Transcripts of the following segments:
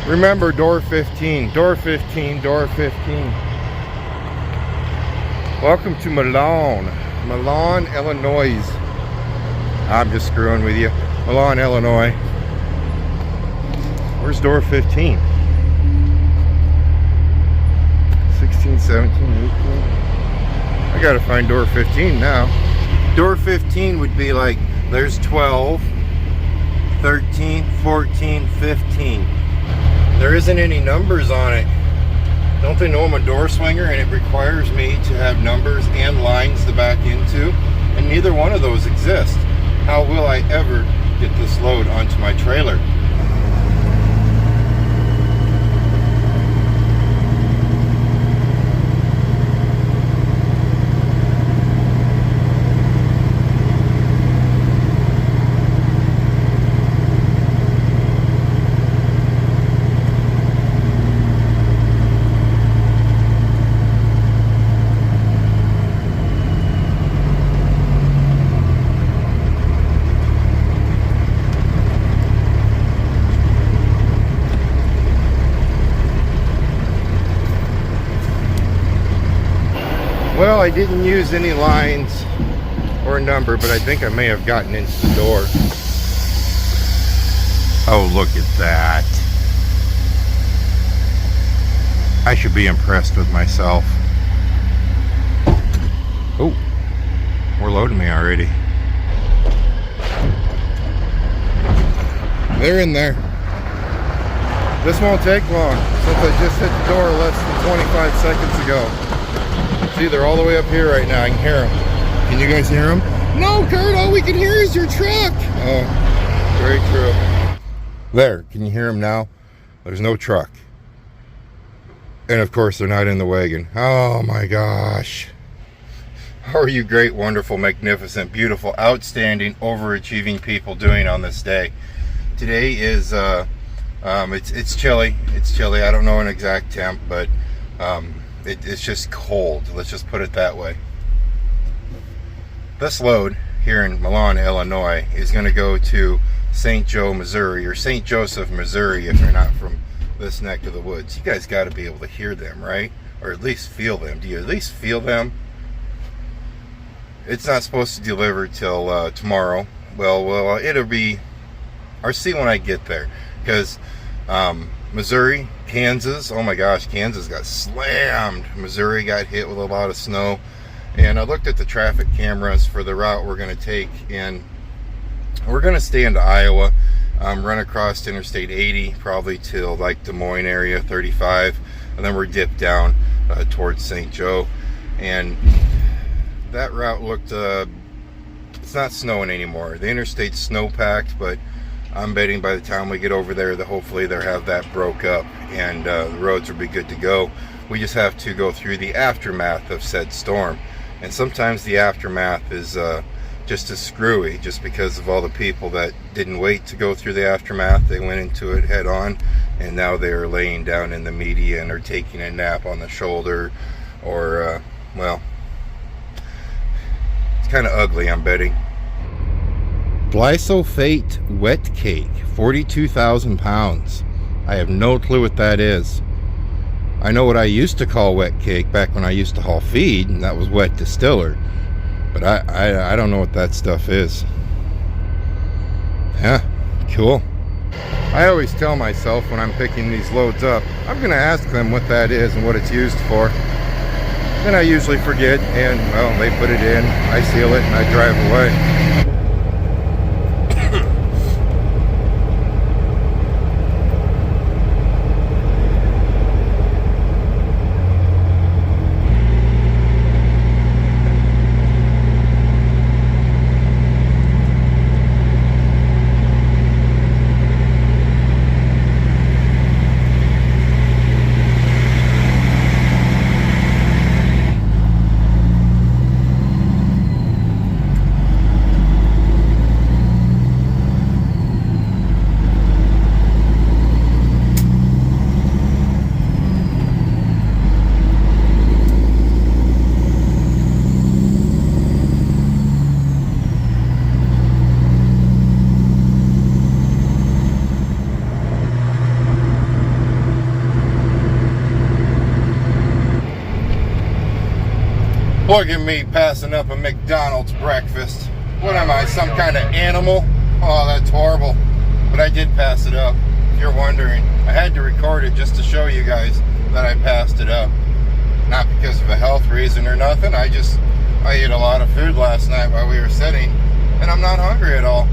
Remember, door 15, door 15, door 15. Welcome to Milan, Illinois. I'm just screwing with you. Milan, Illinois. Where's door 15? 16, 17, 18. I gotta find door 15 now. Door 15 would be like, there's 12, 13, 14, 15. There isn't any numbers on it. Don't they know I'm a door swinger and it requires me to have numbers and lines to back into? And neither one of those exist. How will I ever get this load onto my trailer? Well, I didn't use any lines or number, but I think I may have gotten into the door. Oh, look at that. I should be impressed with myself. Oh, we're loading me already. They're in there. This won't take long since I just hit the door less than 25 seconds ago. See, they're all the way up here right now. I can hear them. Can you guys hear them? No, Kurt, all we can hear is your truck. Oh, very true. There, can you hear them now? There's no truck. And of course, they're not in the wagon. Oh my gosh. How are you great, wonderful, magnificent, beautiful, outstanding, overachieving people doing on this day? Today is, it's chilly. It's chilly. I don't know an exact temp, but it's just cold. Let's just put it that way. This load here in Milan, Illinois is going to go to St. Joe, Missouri, or St. Joseph, Missouri, if you're not from this neck of the woods. You guys got to be able to hear them, right? Or at least feel them. Do you at least feel them? It's not supposed to deliver till tomorrow. Well, it'll be, I'll see when I get there, because Missouri, Kansas, oh my gosh, Kansas got slammed. Missouri got hit with a lot of snow. And I looked at the traffic cameras for the route we're going to take, and we're going to stay into Iowa, run across Interstate 80, probably till like Des Moines area, 35, and then we're dipped down towards St. Joe. And that route looked, it's not snowing anymore. The interstate's snow-packed, but I'm betting by the time we get over there that hopefully they'll have that broke up and the roads will be good to go. We just have to go through the aftermath of said storm. And sometimes the aftermath is just as screwy, just because of all the people that didn't wait to go through the aftermath. They went into it head on, and now they're laying down in the median or taking a nap on the shoulder, or, well, it's kind of ugly, I'm betting. Glyphosate wet cake, 42,000 pounds. I have no clue what that is. I know what I used to call wet cake back when I used to haul feed, and that was wet distiller. But I don't know what that stuff is. Yeah, cool. I always tell myself when I'm picking these loads up, I'm going to ask them what that is and what it's used for. Then I usually forget, and, well, they put it in, I seal it, and I drive away. Look at me passing up a McDonald's breakfast. What am I, some kind of animal? Oh, that's horrible. But I did pass it up, if you're wondering. I had to record it just to show you guys that I passed it up. Not because of a health reason or nothing. I ate a lot of food last night while we were sitting, and I'm not hungry at all.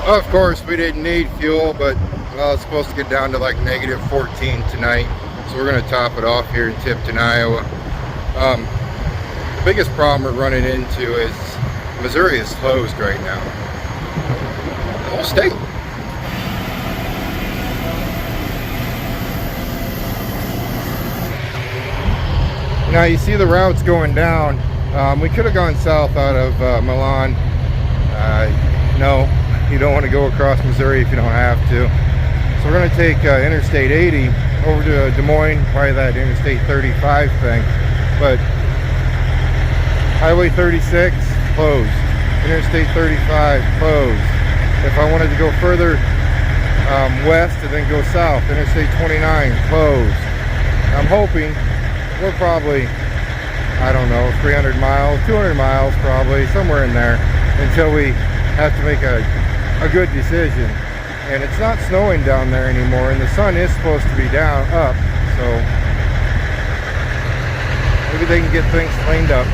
Of course, we didn't need fuel, but well, it's supposed to get down to like -14 tonight, so we're going to top it off here in Tipton, Iowa. The biggest problem we're running into is Missouri is closed right now. The whole state. Now you see the routes going down. We could have gone south out of Milan. No. You don't want to go across Missouri if you don't have to. So we're going to take Interstate 80 over to Des Moines, probably that Interstate 35 thing. But Highway 36 closed. Interstate 35 closed. If I wanted to go further west and then go south, Interstate 29 closed. I'm hoping we're probably, I don't know, 300 miles, 200 miles probably, somewhere in there, until we have to make a good decision. And it's not snowing down there anymore, and the sun is supposed to be up, so maybe they can get things cleaned up.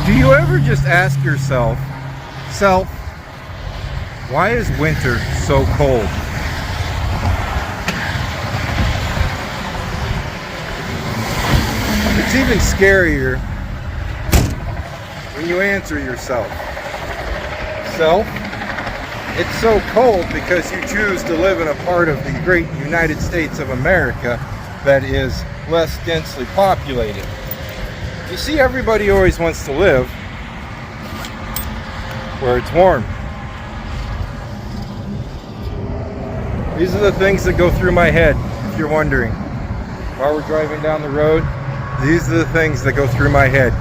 Do you ever just ask yourself, why is winter so cold? It's even scarier when you answer yourself. It's so cold because you choose to live in a part of the great United States of America that is less densely populated. You see, everybody always wants to live where it's warm. These are the things that go through my head, if you're wondering. While we're driving down the road, these are the things that go through my head.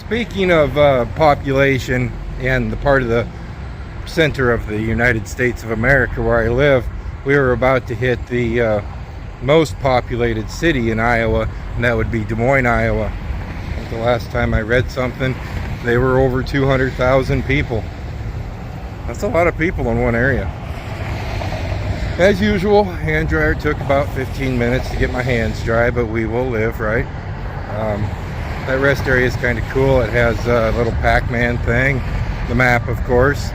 Speaking of population and the part of the center of the United States of America where I live, we were about to hit the most populated city in Iowa, and that would be Des Moines, Iowa. I think the last time I read something, they were over 200,000 people. That's a lot of people in one area. As usual, hand dryer took about 15 minutes to get my hands dry, but we will live, right? That rest area is kind of cool. It has a little Pac-Man thing, the map, of course.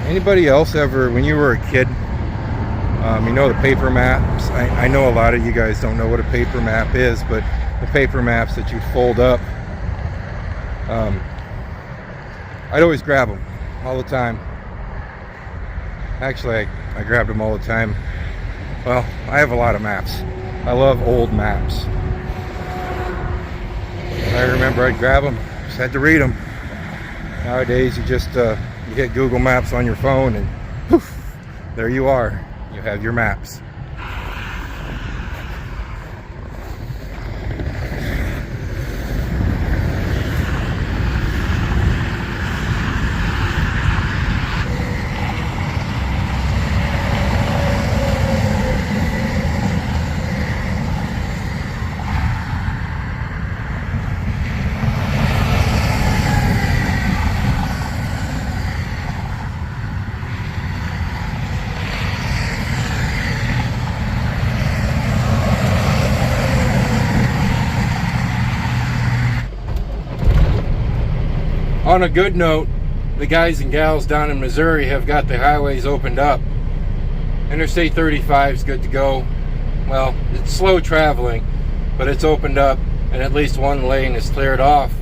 Anybody else ever, when you were a kid, you know the paper maps? I know a lot of you guys don't know what a paper map is, but the paper maps that you fold up, I'd always grab them all the time. Actually, I grabbed them all the time. Well, I have a lot of maps. I love old maps. I remember I'd grab them, just had to read them. Nowadays, you just you hit Google Maps on your phone and poof, there you are. You have your maps. On a good note, the guys and gals down in Missouri have got the highways opened up. Interstate 35 is good to go. Well, it's slow traveling, but it's opened up and at least one lane is cleared off.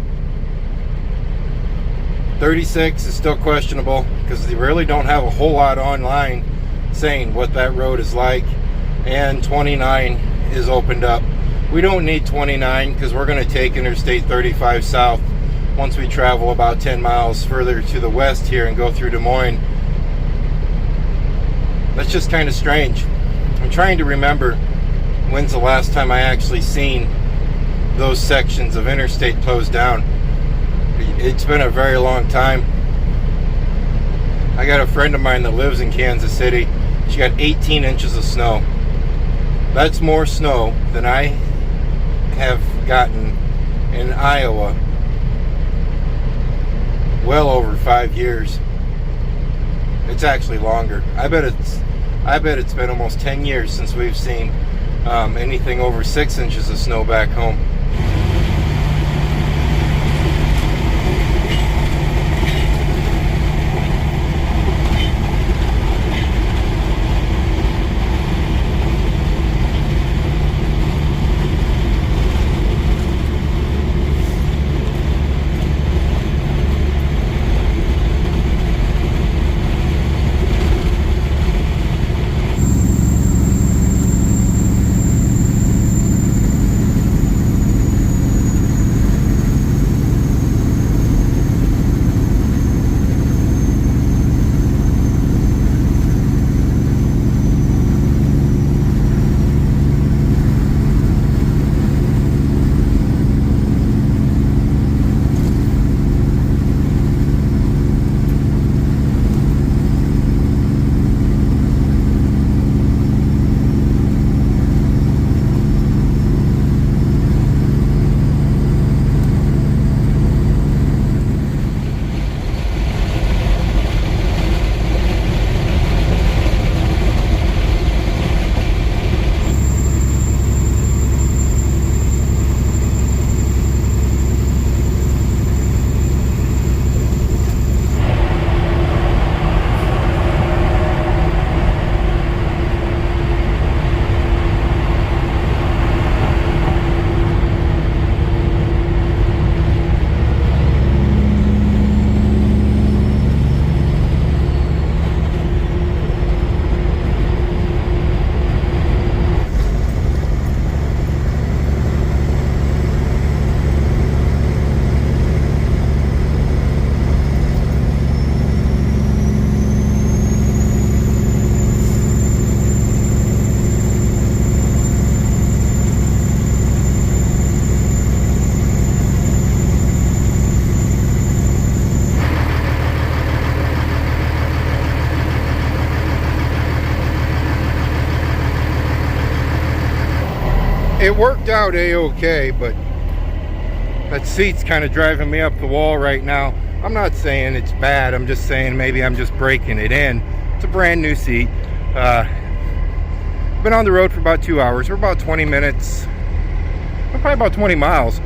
36 is still questionable because they really don't have a whole lot online saying what that road is like. And 29 is opened up. We don't need 29 because we're going to take Interstate 35 south once we travel about 10 miles further to the west here and go through Des Moines. That's just kind of strange. I'm trying to remember when's the last time I actually seen those sections of interstate closed down. It's been a very long time. I got a friend of mine that lives in Kansas City. She got 18 inches of snow. That's more snow than I have gotten in Iowa well over 5 years. It's actually longer. I bet it's been almost 10 years since we've seen anything over 6 inches of snow back home. It worked out a-okay, but that seat's kind of driving me up the wall right now. I'm not saying it's bad, I'm just saying maybe I'm just breaking it in. It's a brand new seat. Been on the road for about 2 hours. We're about 20 minutes, probably about 20 miles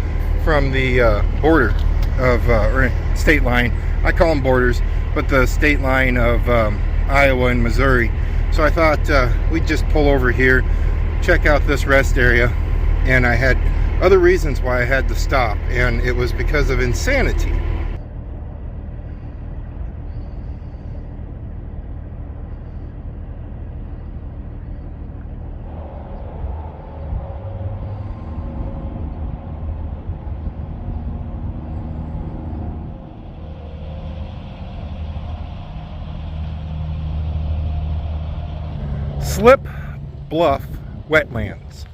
from the border of, or state line. I call them borders, but the state line of Iowa and Missouri. So I thought we'd just pull over here, check out this rest area. And I had other reasons why I had to stop, and it was because of insanity. Slip Bluff Wetlands.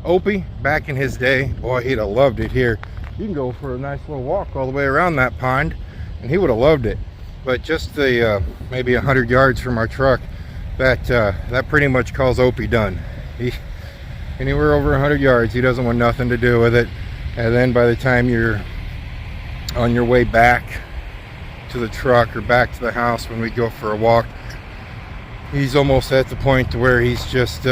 Opie, back in his day, boy, he'd have loved it here. You can go for a nice little walk all the way around that pond, and he would have loved it. But just the maybe 100 yards from our truck, that pretty much calls Opie done. Anywhere over 100 yards, he doesn't want nothing to do with it. And then by the time you're on your way back to the truck or back to the house when we go for a walk, he's almost at the point to where he's just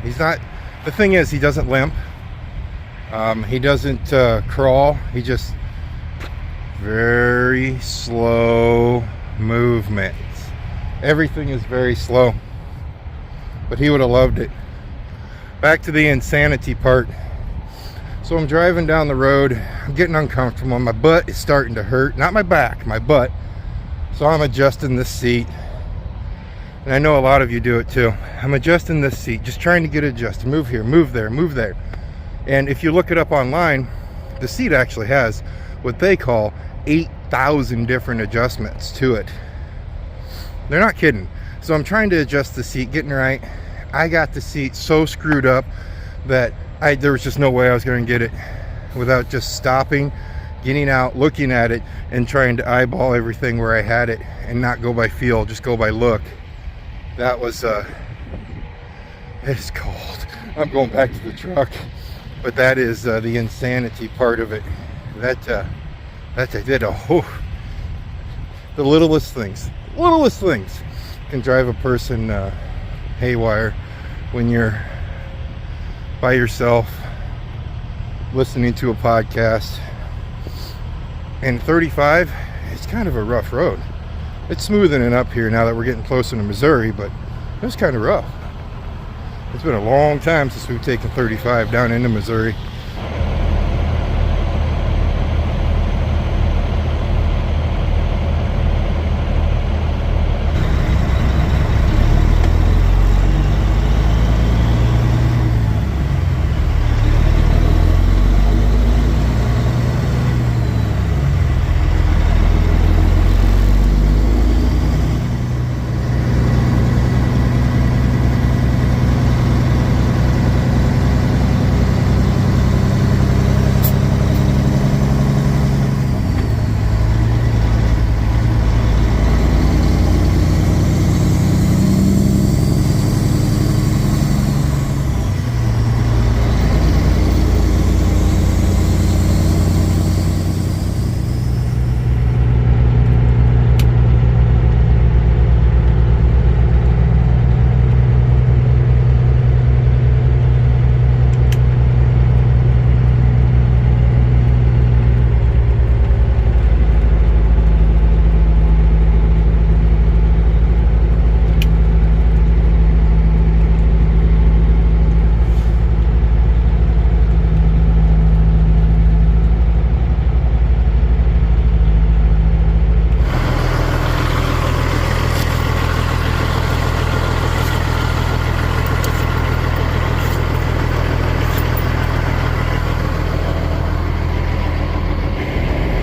he's not, the thing is, he doesn't limp, he doesn't crawl, he just very slow movements. Everything is very slow, but he would have loved it. Back to the insanity part. So I'm driving down the road, I'm getting uncomfortable, my butt is starting to hurt, not my back, my butt. So I'm adjusting this seat. And I know a lot of you do it too. I'm adjusting this seat, just trying to get it adjusted. Move here, move there, move there. And if you look it up online, the seat actually has what they call 8,000 different adjustments to it. They're not kidding. So I'm trying to adjust the seat, getting right. I got the seat so screwed up that there was just no way I was going to get it without just stopping, getting out, looking at it, and trying to eyeball everything where I had it and not go by feel, just go by look. That was, it's cold. I'm going back to the truck. But that is the insanity part of it. The littlest things can drive a person haywire when you're by yourself listening to a podcast. And 35, it's kind of a rough road. It's smoothing it up here now that we're getting closer to Missouri, but it was kind of rough. It's been a long time since we've taken 35 down into Missouri.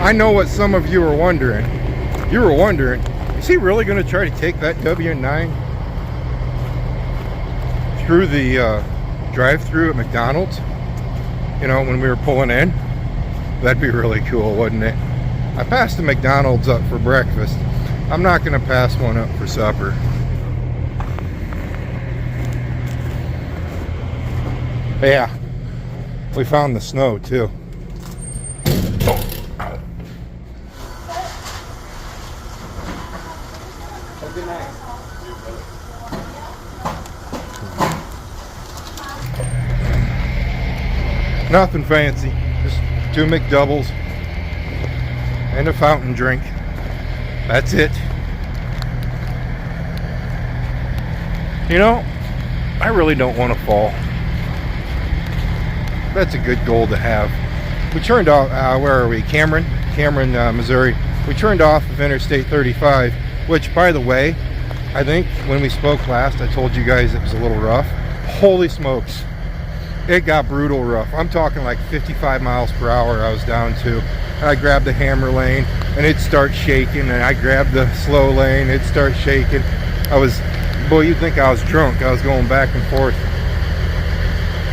I know what some of you are wondering. You were wondering, is he really going to try to take that W9 through the drive-through at McDonald's? You know, when we were pulling in? That'd be really cool, wouldn't it? I passed the McDonald's up for breakfast. I'm not going to pass one up for supper. But yeah, we found the snow too. Good night. Nothing fancy, just 2 McDoubles and a fountain drink. That's it. You know, I really don't want to fall. That's a good goal to have. We turned off, where are we? Cameron, Missouri. We turned off of Interstate 35, which, by the way, I think when we spoke last, I told you guys it was a little rough. Holy smokes. It got brutal rough. I'm talking like 55 miles per hour I was down to. And I grabbed the hammer lane and it starts shaking, and I grabbed the slow lane, it starts shaking. Boy, you'd think I was drunk. I was going back and forth.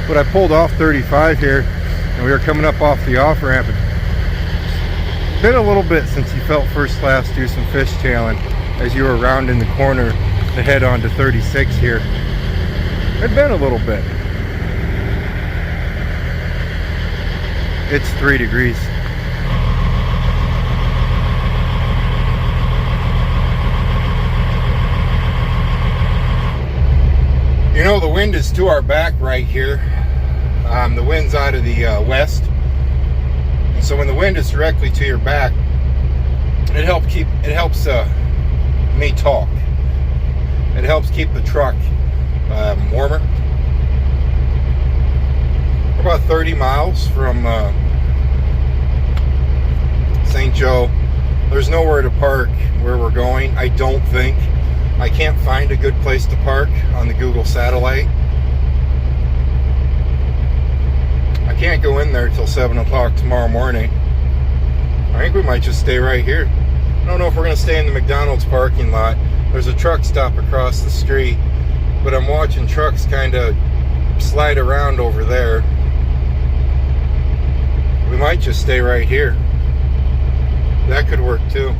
But I pulled off 35 here, and we were coming up off the off-ramp. It's been a little bit since you felt first class do some fishtailing as you were rounding the corner to head on to 36 here. It'd been a little bit. It's 3 degrees. You know, the wind is to our back right here. The wind's out of the west. And so when the wind is directly to your back, it helps me talk. It helps keep the truck warmer. We're about 30 miles from St. Joe. There's nowhere to park where we're going, I don't think. I can't find a good place to park on the Google satellite. I can't go in there till 7 o'clock tomorrow morning. I think we might just stay right here. I don't know if we're going to stay in the McDonald's parking lot. There's a truck stop across the street, but I'm watching trucks kind of slide around over there. We might just stay right here. That could work too.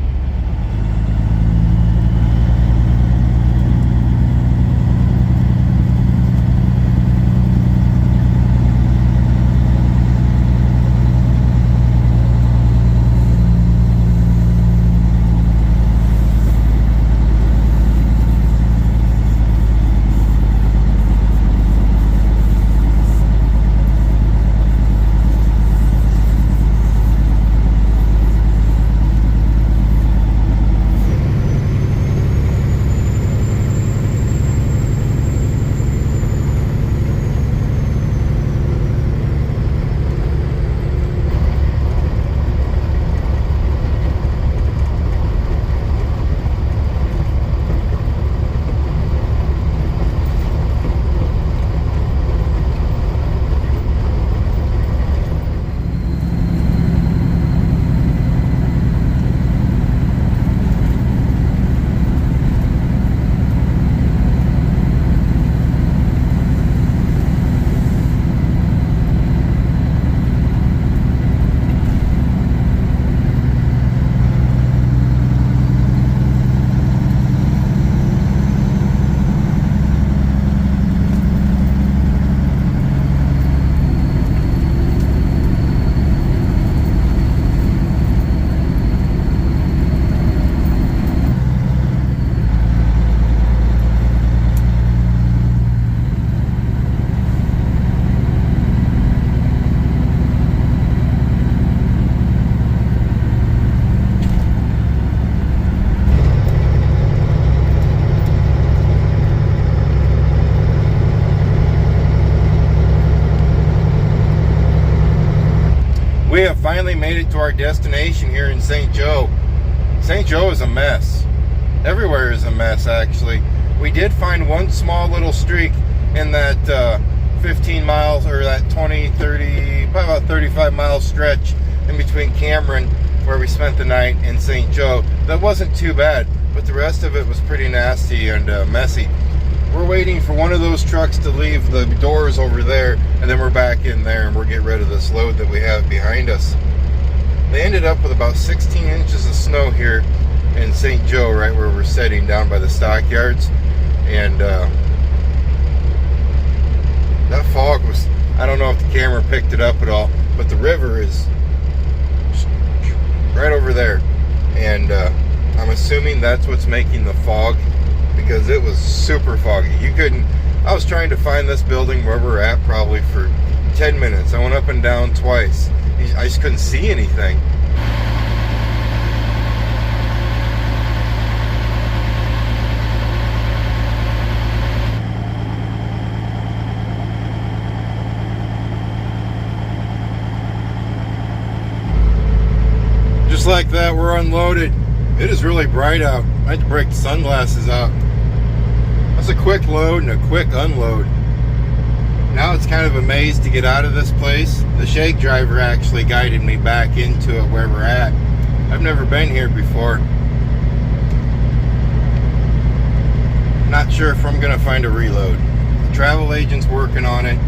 We have finally made it to our destination here in St. Joe. St. Joe is a mess. Everywhere is a mess, actually. We did find one small little streak in that 15 miles, or that 20, 30, probably about 35 mile stretch in between Cameron, where we spent the night, in St. Joe. That wasn't too bad, but the rest of it was pretty nasty and messy. We're waiting for one of those trucks to leave the doors over there, and then we're back in there and we'll get rid of this load that we have behind us. They ended up with about 16 inches of snow here in St. Joe, right where we're sitting down by the stockyards. And that fog was, I don't know if the camera picked it up at all, but the river is right over there. And I'm assuming that's what's making the fog, because it was super foggy. I was trying to find this building where we're at probably for 10 minutes. I went up and down twice. I just couldn't see anything. Just like that, we're unloaded. It is really bright out. I had to break the sunglasses out. That's a quick load and a quick unload. Now it's kind of a maze to get out of this place. The shake driver actually guided me back into it where we're at. I've never been here before. Not sure if I'm gonna find a reload. The travel agent's working on it.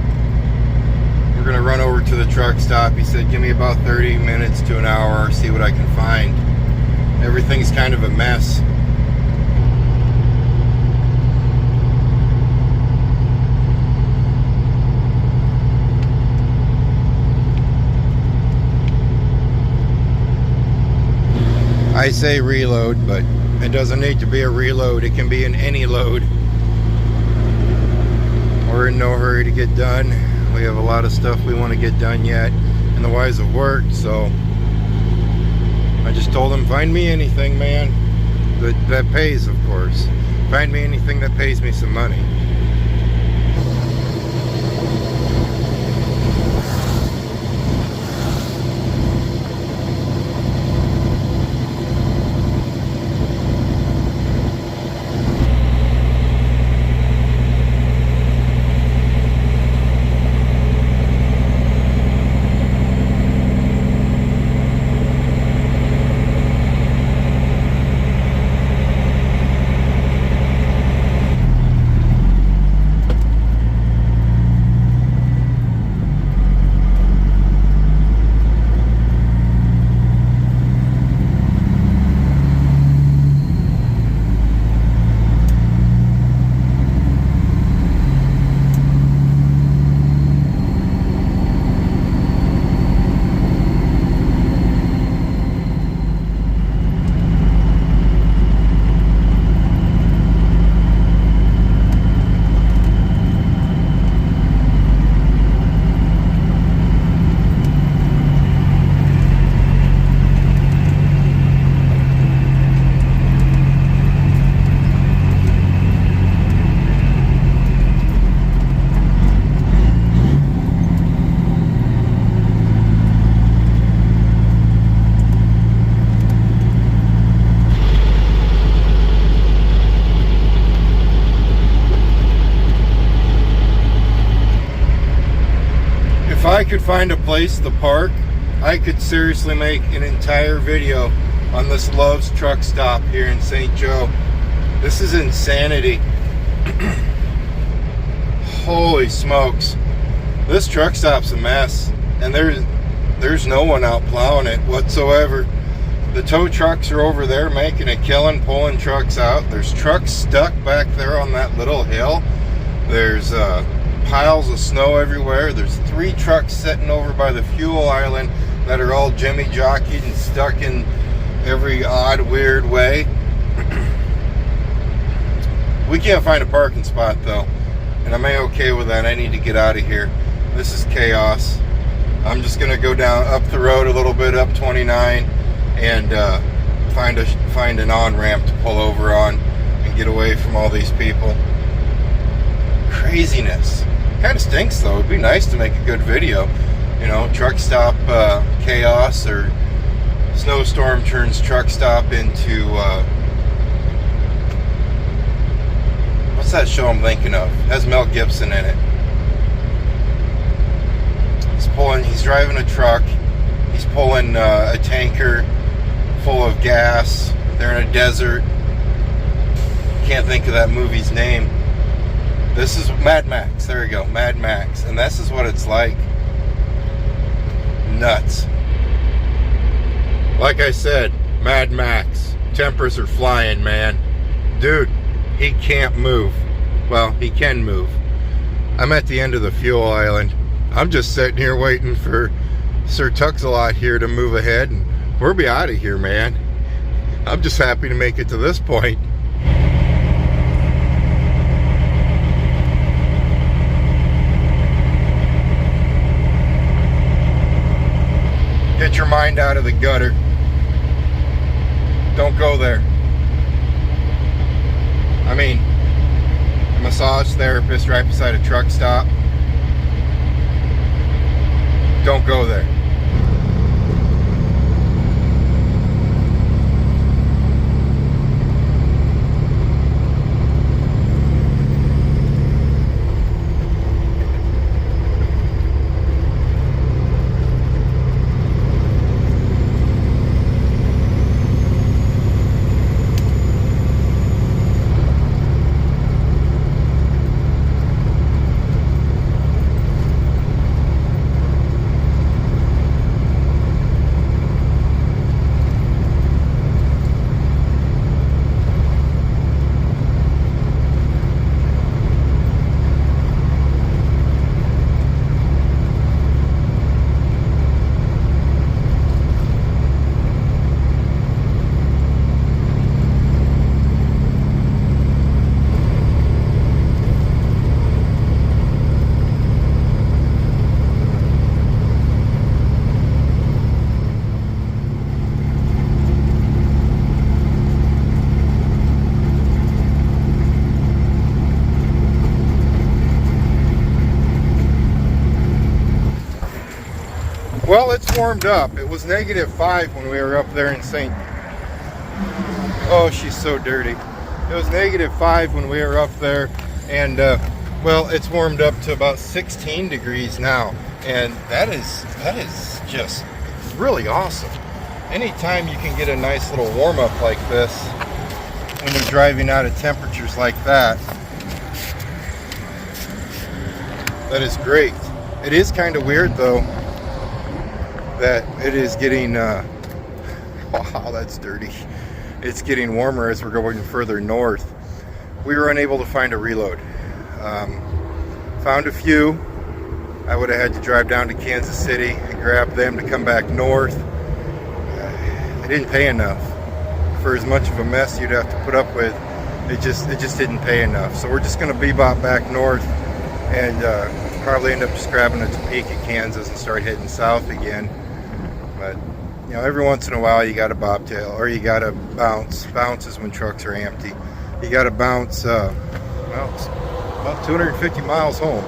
We're gonna run over to the truck stop. He said give me about 30 minutes to an hour, see what I can find. Everything's kind of a mess. I say reload, but it doesn't need to be a reload. It can be in any load. We're in no hurry to get done. We have a lot of stuff we want to get done yet in the wise of work, so I just told him, find me anything, man, that pays, of course. Find me anything that pays me some money. If I could find a place to park, I could seriously make an entire video on this Love's truck stop here in St. Joe. This is insanity. Holy smokes. This truck stop's a mess, and there's no one out plowing it whatsoever. The tow trucks are over there making a killing, pulling trucks out. There's trucks stuck back there on that little hill. There's piles of snow everywhere. There's 3 trucks sitting over by the fuel island that are all jimmy jockeyed and stuck in every odd, weird way. We can't find a parking spot though, and I'm okay with that. I need to get out of here. This is chaos. I'm just gonna go down up the road a little bit, up 29, and find an on-ramp to pull over on and get away from all these people. Craziness. Kind of stinks though. It'd be nice to make a good video, you know, truck stop chaos, or snowstorm turns truck stop into what's that show I'm thinking of? It has Mel Gibson in it. He's driving a truck, he's pulling a tanker full of gas. They're in a desert. Can't think of that movie's name. This is Mad Max. There we go, Mad Max. And this is what it's like. Nuts. Like I said, Mad Max. Tempers are flying, man. Dude, he can't move. Well, he can move. I'm at the end of the fuel island. I'm just sitting here waiting for Sir Tux-a-Lot here to move ahead, and we'll be out of here, man. I'm just happy to make it to this point. Get your mind out of the gutter. Don't go there. I mean, a massage therapist right beside a truck stop. Don't go there. Well, it's warmed up. It was -5 when we were up there in St. Oh, she's so dirty. It was -5 when we were up there, and well, it's warmed up to about 16 degrees now, and that is just really awesome. Anytime you can get a nice little warm up like this when you're driving out at temperatures like that, that is great. It is kind of weird though that it is getting wow, that's dirty. It's getting warmer as we're going further north. We were unable to find a reload. Found a few. I would have had to drive down to Kansas City and grab them to come back north. It didn't pay enough for as much of a mess you'd have to put up with. It just didn't pay enough. So we're just going to bebop back north and probably end up just grabbing a Topeka, Kansas, and start heading south again. But you know, every once in a while you got to bobtail, or you got to bounce. Bounce is when trucks are empty. You got to bounce. Well, it's about 250 miles home,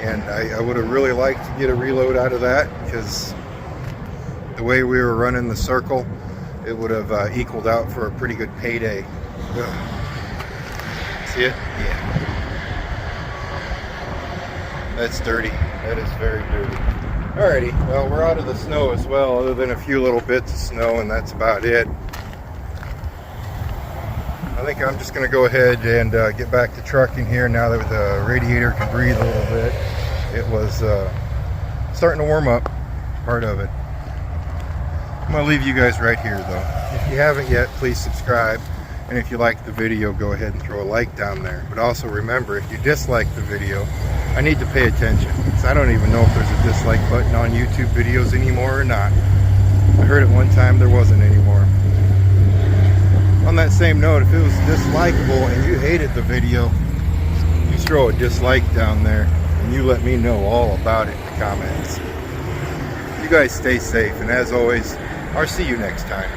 and I would have really liked to get a reload out of that, because the way we were running the circle, it would have equaled out for a pretty good payday. Ugh. See it? Yeah. That's dirty. That is very dirty. Alrighty, well, we're out of the snow as well, other than a few little bits of snow, and that's about it. I think I'm just going to go ahead and get back to trucking here now that the radiator can breathe a little bit. It was starting to warm up, part of it. I'm going to leave you guys right here though. If you haven't yet, please subscribe. And if you like the video, go ahead and throw a like down there. But also remember, if you dislike the video, I need to pay attention. So I don't even know if there's a dislike button on YouTube videos anymore or not. I heard at one time there wasn't anymore. On that same note, if it was dislikable and you hated the video, you throw a dislike down there and you let me know all about it in the comments. You guys stay safe, and as always, I'll see you next time.